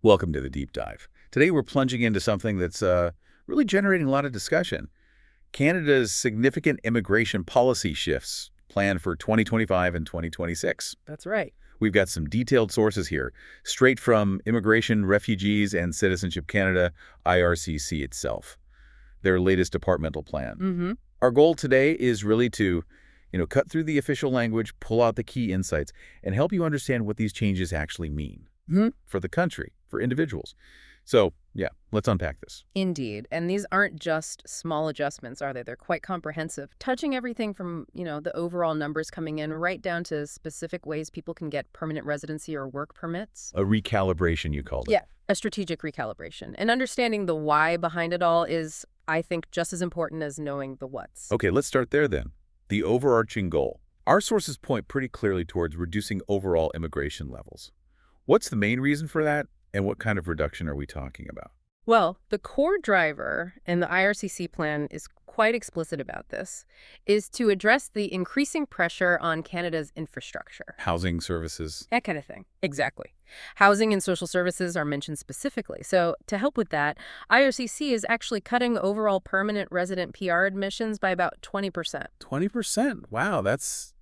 Welcome to the Deep Dive. Today we're plunging into something that's really generating a lot of discussion. Canada's significant immigration policy shifts planned for 2025 and 2026. That's right. We've got some detailed sources here, straight from Immigration, Refugees, and Citizenship Canada, IRCC itself, their latest departmental plan. Mm-hmm. Our goal today is really to, cut through the official language, pull out the key insights, and help you understand what these changes actually mean for the country, for individuals. So, yeah, let's unpack this. Indeed. And these aren't just small adjustments, are they? They're quite comprehensive, touching everything from, the overall numbers coming in right down to specific ways people can get permanent residency or work permits. A recalibration, you called it. Yeah, a strategic recalibration. And understanding the why behind it all is, I think, just as important as knowing the what's. Okay, let's start there then. The overarching goal. Our sources point pretty clearly towards reducing overall immigration levels. What's the main reason for that, and what kind of reduction are we talking about? Well, the core driver, and the IRCC plan is quite explicit about this, is to address the increasing pressure on Canada's infrastructure. Housing services. That kind of thing. Exactly. Housing and social services are mentioned specifically. So to help with that, IRCC is actually cutting overall permanent resident PR admissions by about 20%. 20%? Wow, that's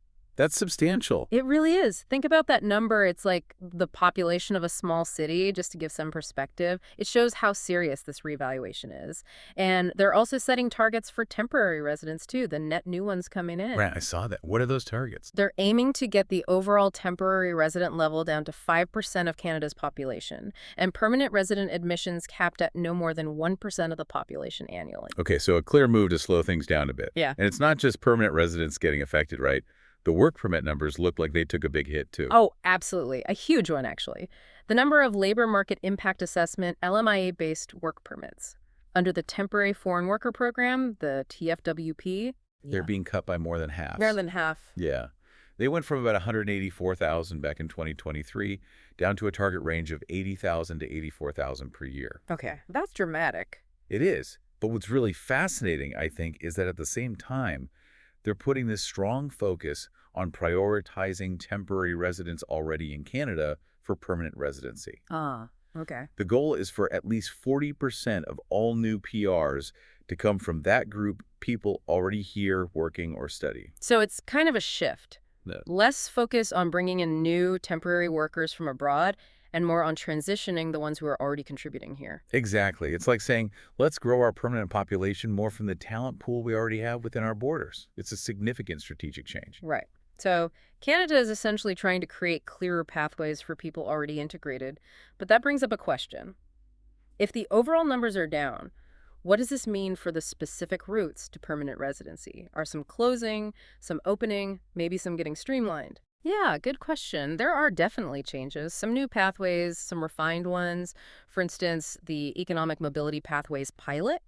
substantial. It really is. Think about that number. It's like the population of a small city, just to give some perspective. It shows how serious this reevaluation is. And they're also setting targets for temporary residents, too, the net new ones coming in. Right, I saw that. What are those targets? They're aiming to get the overall temporary resident level down to 5% of Canada's population, and permanent resident admissions capped at no more than 1% of the population annually. Okay, so a clear move to slow things down a bit. Yeah. And it's not just permanent residents getting affected, right? The work permit numbers look like they took a big hit, too. Oh, absolutely. A huge one, actually. The number of labor market impact assessment LMIA-based work permits under the Temporary Foreign Worker Program, the TFWP. They're being cut by more than half. More than half. Yeah. They went from about 184,000 back in 2023 down to a target range of 80,000 to 84,000 per year. Okay, that's dramatic. It is. But what's really fascinating, I think, is that at the same time, they're putting this strong focus on prioritizing temporary residents already in Canada for permanent residency. Okay. The goal is for at least 40% of all new PRs to come from that group, people already here working or studying. So it's kind of a shift. No. Less focus on bringing in new temporary workers from abroad and more on transitioning the ones who are already contributing here. Exactly. It's like saying, let's grow our permanent population more from the talent pool we already have within our borders. It's a significant strategic change. Right. So Canada is essentially trying to create clearer pathways for people already integrated. But that brings up a question. If the overall numbers are down, what does this mean for the specific routes to permanent residency? Are some closing, some opening, maybe some getting streamlined? Yeah, good question. There are definitely changes, some new pathways, some refined ones. For instance, the Economic Mobility Pathways pilot.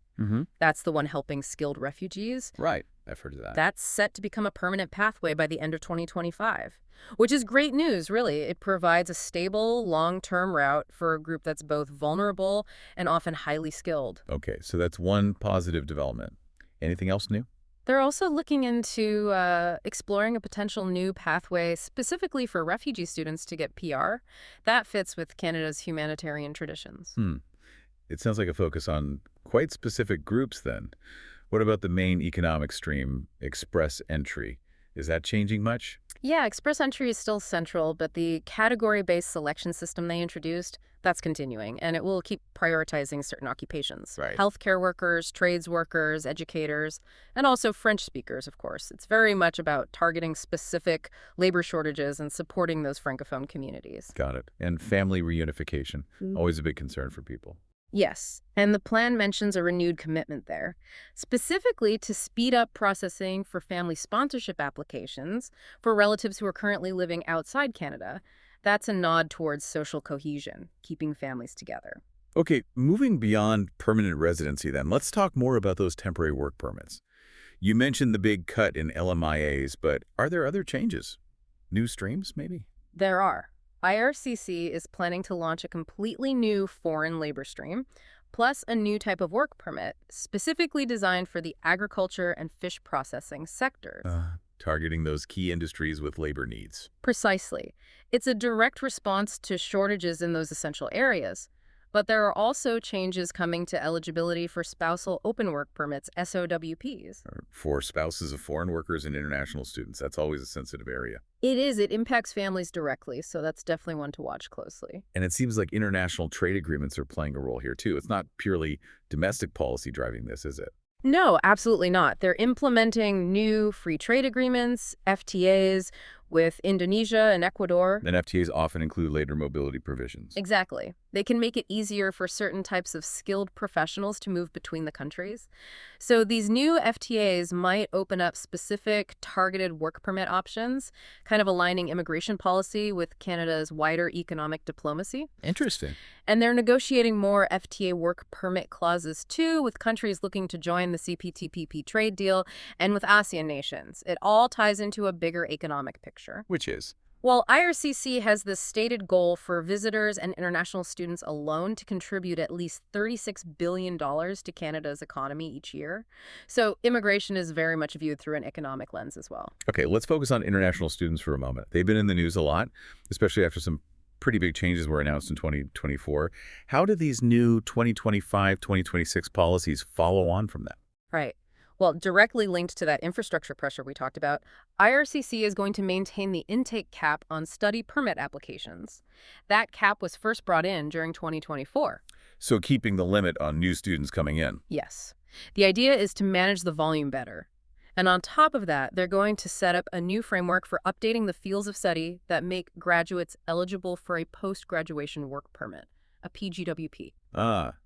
That's the one helping skilled refugees. Right. I've heard of that. That's set to become a permanent pathway by the end of 2025, which is great news, really. It provides a stable, long-term route for a group that's both vulnerable and often highly skilled. Okay, so that's one positive development. Anything else new? They're also looking into exploring a potential new pathway specifically for refugee students to get PR. That fits with Canada's humanitarian traditions. It sounds like a focus on quite specific groups then. What about the main economic stream, express entry? Is that changing much? Yeah, express entry is still central, but the category-based selection system they introduced, that's continuing, and it will keep prioritizing certain occupations. Right. Healthcare workers, trades workers, educators, and also French speakers, of course. It's very much about targeting specific labor shortages and supporting those Francophone communities. Got it. And family reunification, always a big concern for people. Yes, and the plan mentions a renewed commitment there, specifically to speed up processing for family sponsorship applications for relatives who are currently living outside Canada. That's a nod towards social cohesion, keeping families together. Okay, moving beyond permanent residency then, let's talk more about those temporary work permits. You mentioned the big cut in LMIAs, but are there other changes? New streams, maybe? There are. IRCC is planning to launch a completely new foreign labor stream, plus a new type of work permit specifically designed for the agriculture and fish processing sectors. Targeting those key industries with labor needs. Precisely. It's a direct response to shortages in those essential areas. But there are also changes coming to eligibility for spousal open work permits, SOWPs. Or for spouses of foreign workers and international students. That's always a sensitive area. It is. It impacts families directly, so that's definitely one to watch closely. And it seems like international trade agreements are playing a role here, too. It's not purely domestic policy driving this, is it? No, absolutely not. They're implementing new free trade agreements, FTAs, with Indonesia and Ecuador. And FTAs often include labor mobility provisions. Exactly. They can make it easier for certain types of skilled professionals to move between the countries. So these new FTAs might open up specific targeted work permit options, kind of aligning immigration policy with Canada's wider economic diplomacy. Interesting. And they're negotiating more FTA work permit clauses, too, with countries looking to join the CPTPP trade deal and with ASEAN nations. It all ties into a bigger economic picture. Which is? Well, IRCC has this stated goal for visitors and international students alone to contribute at least $36 billion to Canada's economy each year. So immigration is very much viewed through an economic lens as well. Okay, let's focus on international students for a moment. They've been in the news a lot, especially after some pretty big changes were announced in 2024. How do these new 2025-2026 policies follow on from that? Right. Well, directly linked to that infrastructure pressure we talked about, IRCC is going to maintain the intake cap on study permit applications. That cap was first brought in during 2024. So keeping the limit on new students coming in. Yes. The idea is to manage the volume better. And on top of that, they're going to set up a new framework for updating the fields of study that make graduates eligible for a post-graduation work permit, a PGWP.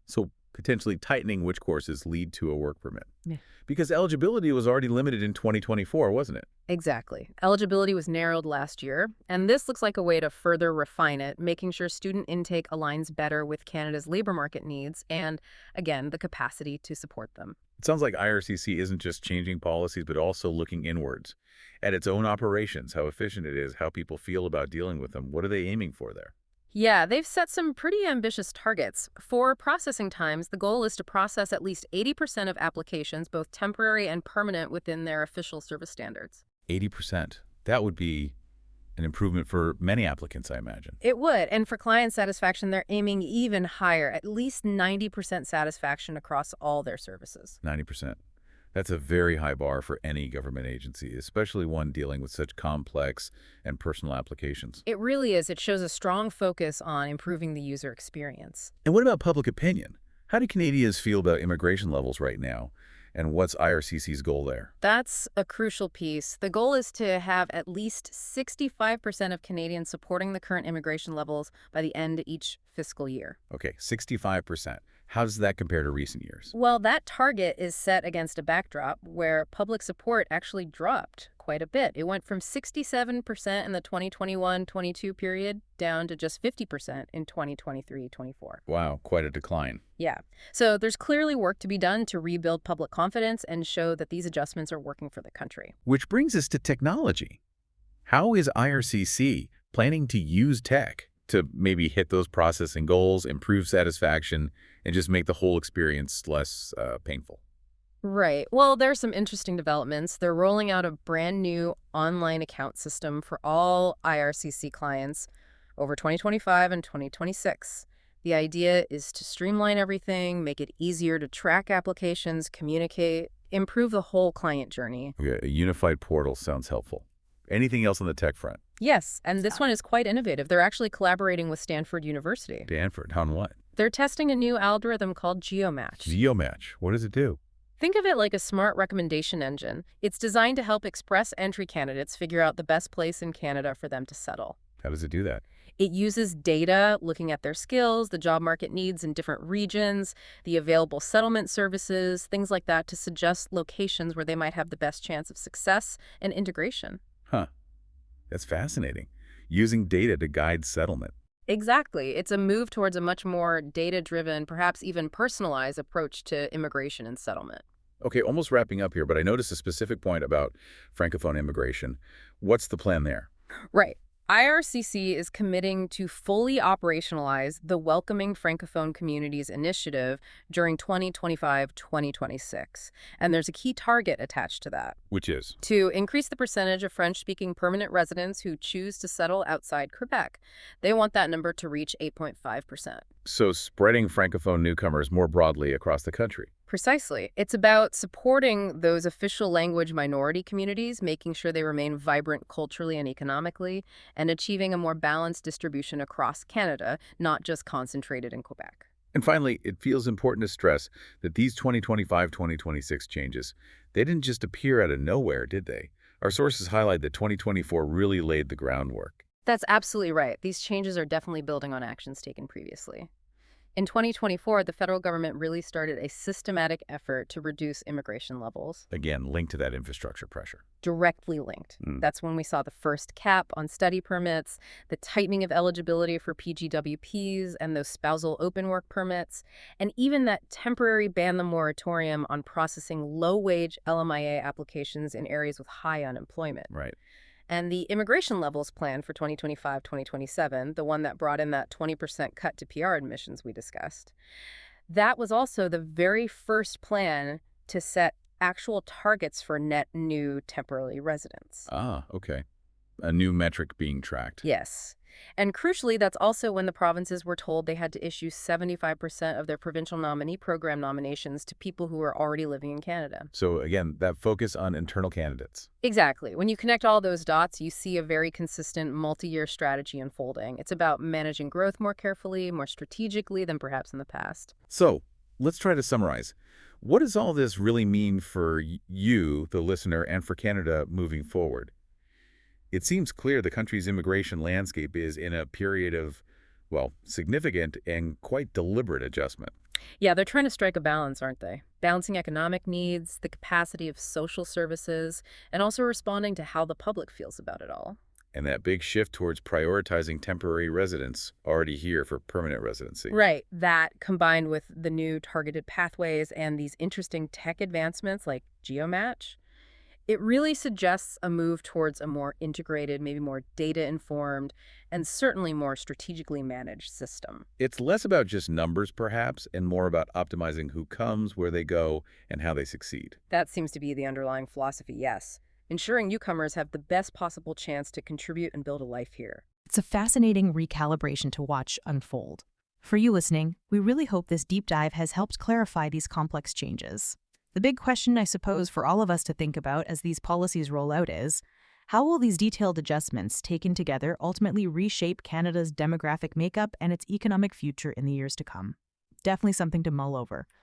So potentially tightening which courses lead to a work permit. Yeah. Because eligibility was already limited in 2024, wasn't it? Exactly. Eligibility was narrowed last year, and this looks like a way to further refine it, making sure student intake aligns better with Canada's labor market needs and, again, the capacity to support them. It sounds like IRCC isn't just changing policies, but also looking inwards at its own operations, how efficient it is, how people feel about dealing with them. What are they aiming for there? Yeah, they've set some pretty ambitious targets. For processing times, the goal is to process at least 80% of applications, both temporary and permanent, within their official service standards. 80%. That would be an improvement for many applicants, I imagine. It would. And for client satisfaction, they're aiming even higher, at least 90% satisfaction across all their services. 90%. That's a very high bar for any government agency, especially one dealing with such complex and personal applications. It really is. It shows a strong focus on improving the user experience. And what about public opinion? How do Canadians feel about immigration levels right now? And what's IRCC's goal there? That's a crucial piece. The goal is to have at least 65% of Canadians supporting the current immigration levels by the end of each fiscal year. Okay, 65%. How does that compare to recent years? Well, that target is set against a backdrop where public support actually dropped quite a bit. It went from 67% in the 2021-22 period down to just 50% in 2023-24. Wow, quite a decline. Yeah. So there's clearly work to be done to rebuild public confidence and show that these adjustments are working for the country. Which brings us to technology. How is IRCC planning to use tech to maybe hit those processing goals, improve satisfaction, and just make the whole experience less painful? Right. Well, there are some interesting developments. They're rolling out a brand new online account system for all IRCC clients over 2025 and 2026. The idea is to streamline everything, make it easier to track applications, communicate, improve the whole client journey. Okay, a unified portal sounds helpful. Anything else on the tech front? Yes, and this one is quite innovative. They're actually collaborating with Stanford University. Stanford, on what? They're testing a new algorithm called GeoMatch. GeoMatch, what does it do? Think of it like a smart recommendation engine. It's designed to help express entry candidates figure out the best place in Canada for them to settle. How does it do that? It uses data, looking at their skills, the job market needs in different regions, the available settlement services, things like that, to suggest locations where they might have the best chance of success and integration. Huh. That's fascinating. Using data to guide settlement. Exactly. It's a move towards a much more data-driven, perhaps even personalized approach to immigration and settlement. Okay, almost wrapping up here, but I noticed a specific point about Francophone immigration. What's the plan there? Right. IRCC is committing to fully operationalize the Welcoming Francophone Communities Initiative during 2025-2026. And there's a key target attached to that. Which is? To increase the percentage of French-speaking permanent residents who choose to settle outside Quebec. They want that number to reach 8.5%. So spreading Francophone newcomers more broadly across the country. Precisely. It's about supporting those official language minority communities, making sure they remain vibrant culturally and economically, and achieving a more balanced distribution across Canada, not just concentrated in Quebec. And finally, it feels important to stress that these 2025-2026 changes, they didn't just appear out of nowhere, did they? Our sources highlight that 2024 really laid the groundwork. That's absolutely right. These changes are definitely building on actions taken previously. In 2024, the federal government really started a systematic effort to reduce immigration levels. Again, linked to that infrastructure pressure. Directly linked. That's when we saw the first cap on study permits, the tightening of eligibility for PGWPs and those spousal open work permits, and even that temporary ban the moratorium on processing low-wage LMIA applications in areas with high unemployment. Right. And the immigration levels plan for 2025-2027, the one that brought in that 20% cut to PR admissions we discussed, that was also the very first plan to set actual targets for net new temporary residents. Ah, okay. A new metric being tracked. Yes. And crucially, that's also when the provinces were told they had to issue 75% of their provincial nominee program nominations to people who are already living in Canada. So again, that focus on internal candidates. Exactly. When you connect all those dots, you see a very consistent multi-year strategy unfolding. It's about managing growth more carefully, more strategically than perhaps in the past. So let's try to summarize. What does all this really mean for you, the listener, and for Canada moving forward? It seems clear the country's immigration landscape is in a period of, well, significant and quite deliberate adjustment. Yeah, they're trying to strike a balance, aren't they? Balancing economic needs, the capacity of social services, and also responding to how the public feels about it all. And that big shift towards prioritizing temporary residents already here for permanent residency. Right. That combined with the new targeted pathways and these interesting tech advancements like GeoMatch, it really suggests a move towards a more integrated, maybe more data-informed, and certainly more strategically managed system. It's less about just numbers, perhaps, and more about optimizing who comes, where they go, and how they succeed. That seems to be the underlying philosophy, yes. Ensuring newcomers have the best possible chance to contribute and build a life here. It's a fascinating recalibration to watch unfold. For you listening, we really hope this deep dive has helped clarify these complex changes. The big question, I suppose, for all of us to think about as these policies roll out is, how will these detailed adjustments taken together ultimately reshape Canada's demographic makeup and its economic future in the years to come? Definitely something to mull over.